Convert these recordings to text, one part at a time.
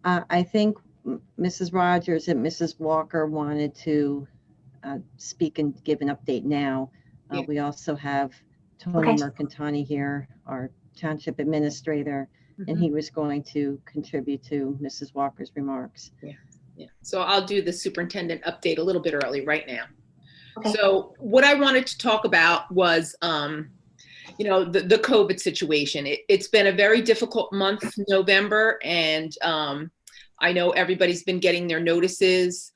I think Mrs. Rogers and Mrs. Walker wanted to speak and give an update now. Yeah. We also have Tony Okay. Mercantante here, our Township Administrator, and he was going to contribute to Mrs. Walker's remarks. Yeah. So I'll do the superintendent update a little bit early right now. Okay. So what I wanted to talk about was, you know, the COVID situation. It's been a very difficult month, November, and I know everybody's been getting their notices.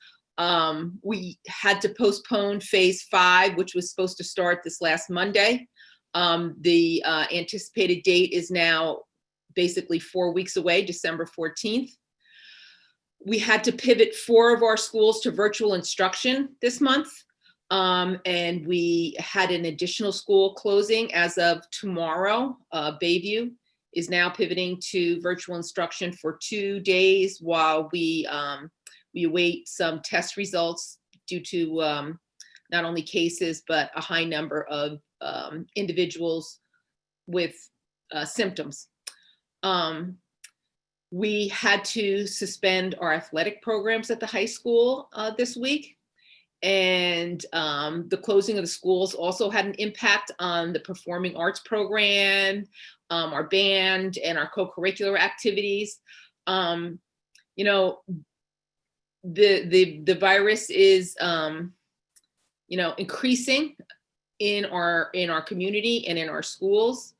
We had to postpone phase 5, which was supposed to start this last Monday. The anticipated date is now basically 4 weeks away, December 14th. We had to pivot 4 of our schools to virtual instruction this month. And we had an additional school closing as of tomorrow. Bayview is now pivoting to virtual instruction for 2 days while we await some test results due to not only cases, but a high number of individuals with symptoms. We had to suspend our athletic programs at the high school this week. And the closing of the schools also had an impact on the performing arts program, our band, and our co-curricular activities. You know, the virus is, you know, increasing in our community and in our schools.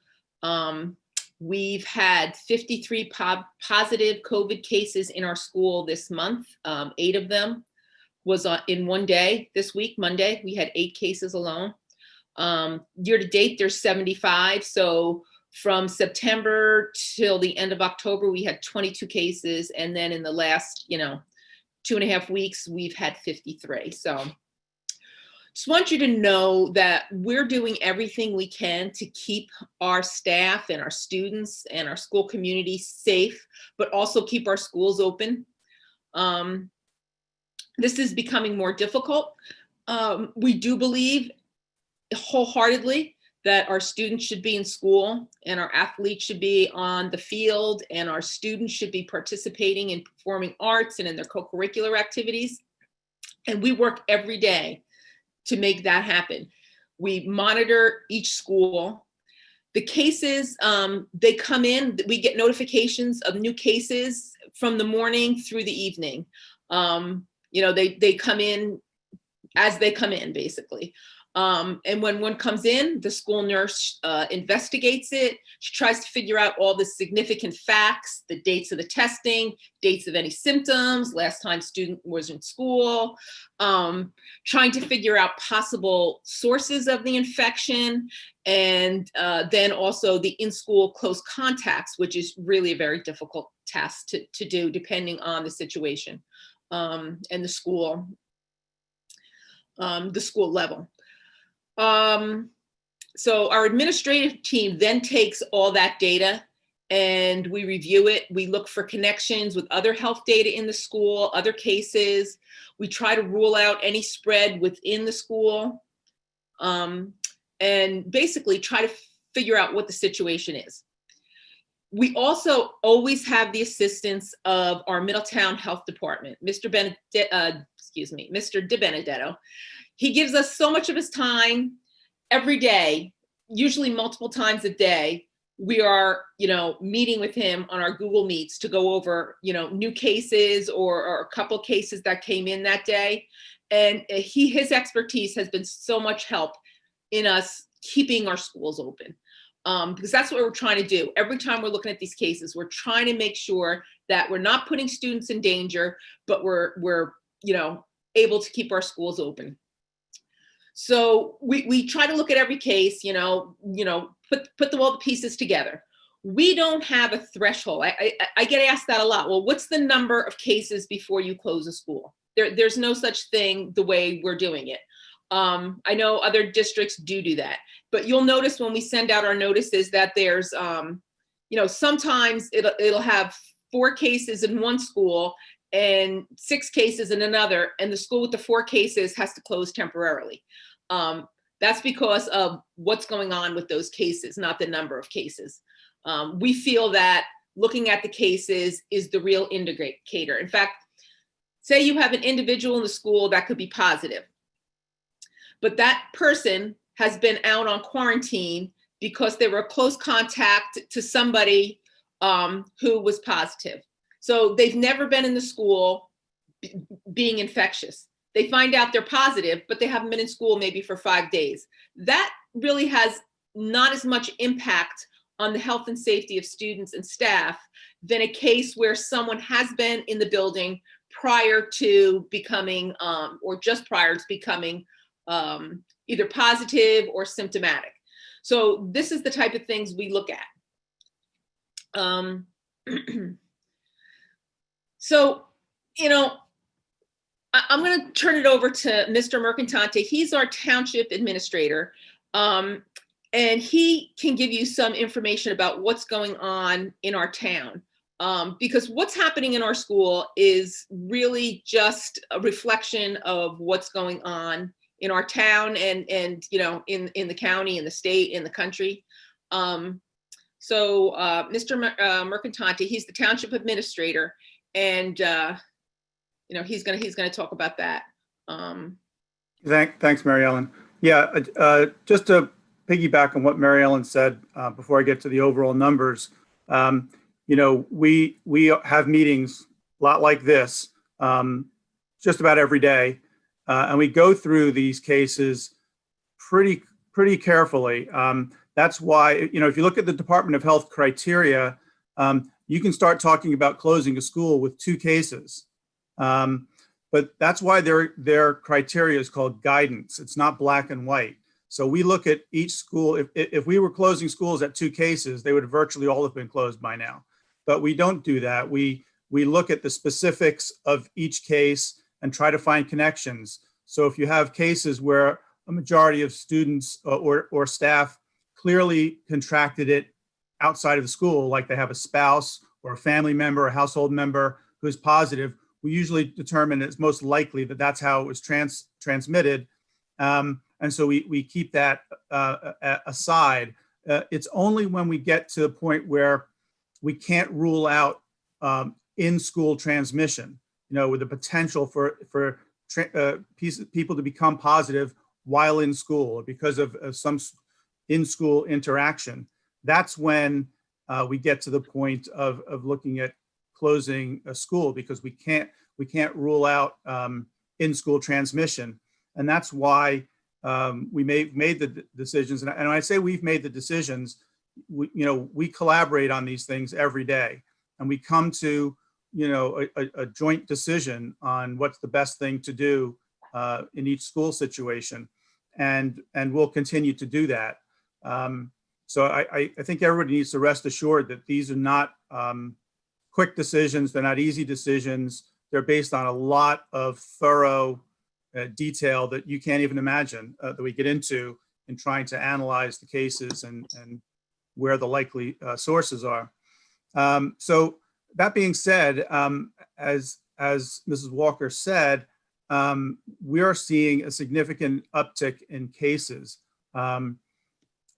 We've had 53 positive COVID cases in our school this month. 8 of them was in one day this week, Monday. We had 8 cases alone. Year to date, there's 75. So from September till the end of October, we had 22 cases. And then in the last, you know, 2.5 weeks, we've had 53. So just want you to know that we're doing everything we can to keep our staff and our students and our school community safe, but also keep our schools open. This is becoming more difficult. We do believe wholeheartedly that our students should be in school and our athletes should be on the field and our students should be participating in performing arts and in their co-curricular activities. And we work every day to make that happen. We monitor each school. The cases, they come in, we get notifications of new cases from the morning through the evening. You know, they come in as they come in, basically. And when one comes in, the school nurse investigates it. She tries to figure out all the significant facts, the dates of the testing, dates of any symptoms, last time student was in school, trying to figure out possible sources of the infection, and then also the in-school close contacts, which is really a very difficult task to do depending on the situation and the school level. So our administrative team then takes all that data and we review it. We look for connections with other health data in the school, other cases. We try to rule out any spread within the school, and basically try to figure out what the situation is. We also always have the assistance of our Middletown Health Department, Mr. DiBenedetto. He gives us so much of his time every day, usually multiple times a day. We are, you know, meeting with him on our Google Meets to go over, you know, new cases or a couple cases that came in that day. And his expertise has been so much help in us keeping our schools open. Because that's what we're trying to do. Every time we're looking at these cases, we're trying to make sure that we're not putting students in danger, but we're you know, able to keep our schools open. So we try to look at every case, you know, put all the pieces together. We don't have a threshold. I get asked that a lot. Well, what's the number of cases before you close a school? There's no such thing the way we're doing it. I know other districts do that, but you'll notice when we send out our notices that there's, you know, sometimes it'll have 4 cases in one school and 6 cases in another, and the school with the 4 cases has to close temporarily. That's because of what's going on with those cases, not the number of cases. We feel that looking at the cases is the real indicator. In fact, say you have an individual in the school that could be positive, but that person has been out on quarantine because they were a close contact to somebody who was positive. So they've never been in the school being infectious. They find out they're positive, but they haven't been in school maybe for 5 days. That really has not as much impact on the health and safety of students and staff than a case where someone has been in the building prior to becoming, or just prior to becoming either positive or symptomatic. So this is the type of things we look at. So, you know, I'm going to turn it over to Mr. Mercantante. He's our township administrator, and he can give you some information about what's going on in our town. Because what's happening in our school is really just a reflection of what's going on in our town and you know, in the county, in the state, in the country. So Mr. Mercantante, he's the township administrator, and you know, he's gonna talk about that. Thanks, Mary Ellen. Yeah, just to piggyback on what Mary Ellen said before I get to the overall numbers, you know, we have meetings a lot like this just about every day, and we go through these cases pretty carefully. That's why, you know, if you look at the Department of Health criteria, you can start talking about closing a school with 2 cases. But that's why their criteria is called guidance. It's not black and white. So we look at each school. If we were closing schools at 2 cases, they would have virtually all have been closed by now. But we don't do that. We look at the specifics of each case and try to find connections. So if you have cases where a majority of students or staff clearly contracted it outside of the school, like they have a spouse or a family member, a household member who's positive, we usually determine it's most likely that that's how it was transmitted. And so we keep that aside. It's only when we get to the point where we can't rule out in-school transmission, you know, with the potential for people to become positive while in school or because of some in-school interaction. That's when we get to the point of looking at closing a school, because we can't rule out in-school transmission. And that's why we made the decisions. And I say we've made the decisions, we collaborate on these things every day, and we come to, a joint decision on what's the best thing to do in each school situation. And we'll continue to do that. So I think everybody needs to rest assured that these are not quick decisions. They're not easy decisions. They're based on a lot of thorough detail that you can't even imagine that we get into in trying to analyze the cases and where the likely sources are. So that being said, as Mrs. Walker said, we are seeing a significant uptick in cases.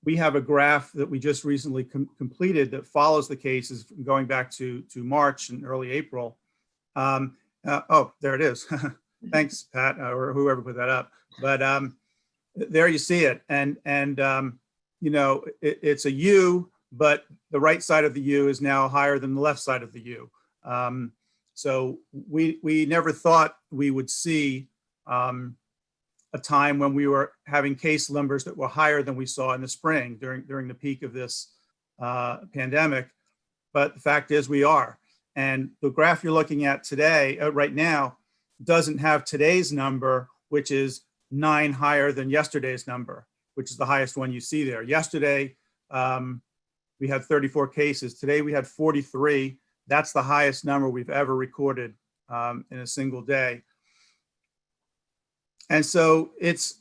We have a graph that we just recently completed that follows the cases going back to March and early April. Oh, there it is. Thanks, Pat, or whoever put that up. But there you see it. And it's a U, but the right side of the U is now higher than the left side of the U. So we never thought we would see a time when we were having case numbers that were higher than we saw in the spring during the peak of this pandemic. But the fact is we are. And the graph you're looking at today, right now, doesn't have today's number, which is 9 higher than yesterday's number, which is the highest one you see there. Yesterday, we had 34 cases. Today we had 43. That's the highest number we've ever recorded in a single day. And so it's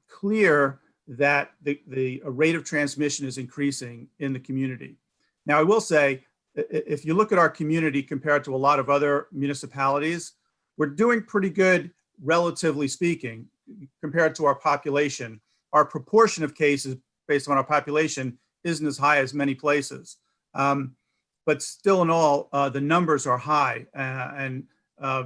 clear that the rate of transmission is increasing in the community. Now, I will say, if you look at our community compared to a lot of other municipalities, we're doing pretty good, relatively speaking, compared to our population. Our proportion of cases based on our population isn't as high as many places. But but still in all, the numbers are high, and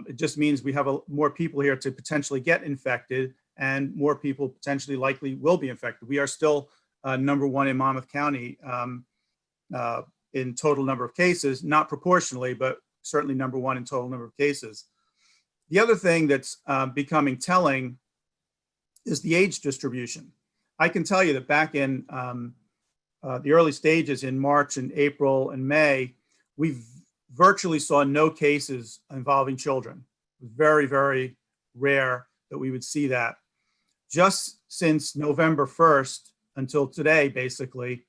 it just means we have more people here to potentially get infected, and more people potentially likely will be infected. We are still number one in Monmouth County in total number of cases, not proportionally, but certainly number one in total number of cases. The other thing that's becoming telling is the age distribution. I can tell you that back in the early stages in March and April and May, we virtually saw no cases involving children. It was very, very rare that we would see that. Just since November 1st until today, basically,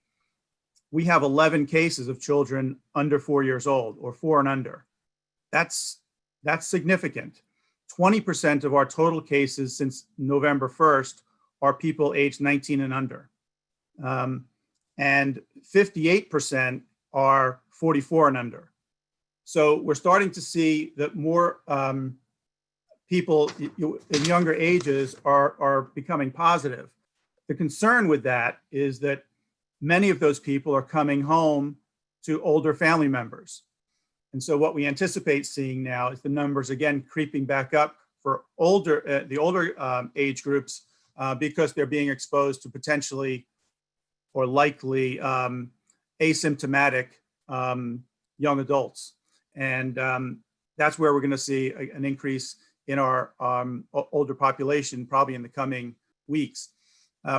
we have 11 cases of children under 4 years old, or 4 and under. That's significant. 20% of our total cases since November 1st are people aged 19 and under. And 58% are 44 and under. So we're starting to see that more people in younger ages are becoming positive. The concern with that is that many of those people are coming home to older family members. And so what we anticipate seeing now is the numbers again creeping back up for the older age groups because they're being exposed to potentially or likely asymptomatic young adults. And that's where we're going to see an increase in our older population probably in the coming weeks.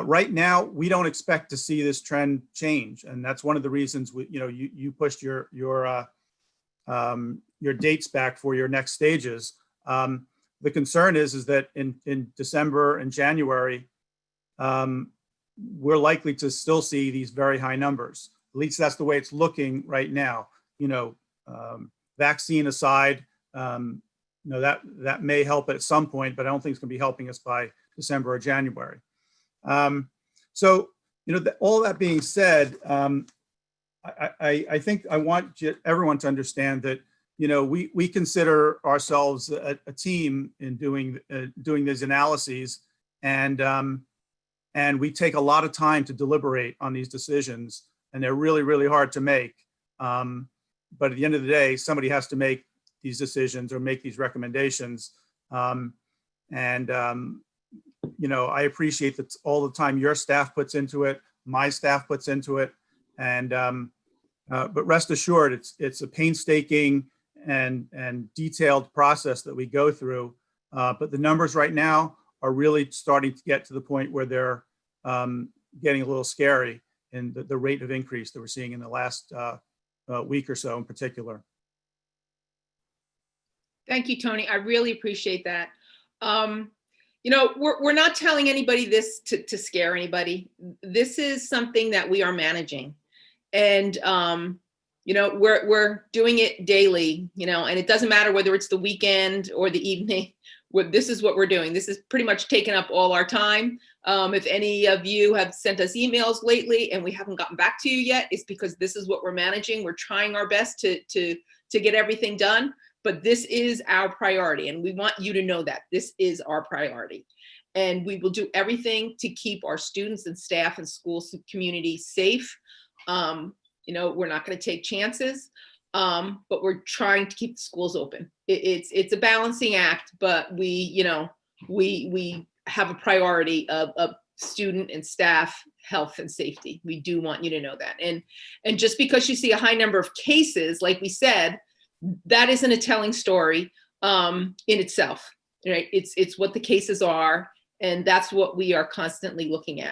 Right now, we don't expect to see this trend change, and that's one of the reasons you pushed your dates back for your next stages. The concern is that in December and January, we're likely to still see these very high numbers. At least that's the way it's looking right now. Vaccine aside, that may help at some point, but I don't think it's going to be helping us by December or January. So, all that being said, I think I want everyone to understand that, we consider ourselves a team in doing these analyses, and we take a lot of time to deliberate on these decisions, and they're really, really hard to make. But at the end of the day, somebody has to make these decisions or make these recommendations. I appreciate that all the time your staff puts into it, my staff puts into it, and but rest assured, it's a painstaking and detailed process that we go through. But the numbers right now are really starting to get to the point where they're getting a little scary in the rate of increase that we're seeing in the last week or so in particular. Thank you, Tony. I really appreciate that. We're not telling anybody this to scare anybody. This is something that we are managing, and we're doing it daily. And it doesn't matter whether it's the weekend or the evening. This is what we're doing. This is pretty much taken up all our time. If any of you have sent us emails lately and we haven't gotten back to you yet, it's because this is what we're managing. We're trying our best to get everything done. But this is our priority, and we want you to know that this is our priority. And we will do everything to keep our students and staff and school community safe. We're not going to take chances, but we're trying to keep the schools open. It's a balancing act, but we have a priority of student and staff health and safety. We do want you to know that. And just because you see a high number of cases, like we said, that isn't a telling story in itself, right? It's what the cases are, and that's what we are constantly looking at.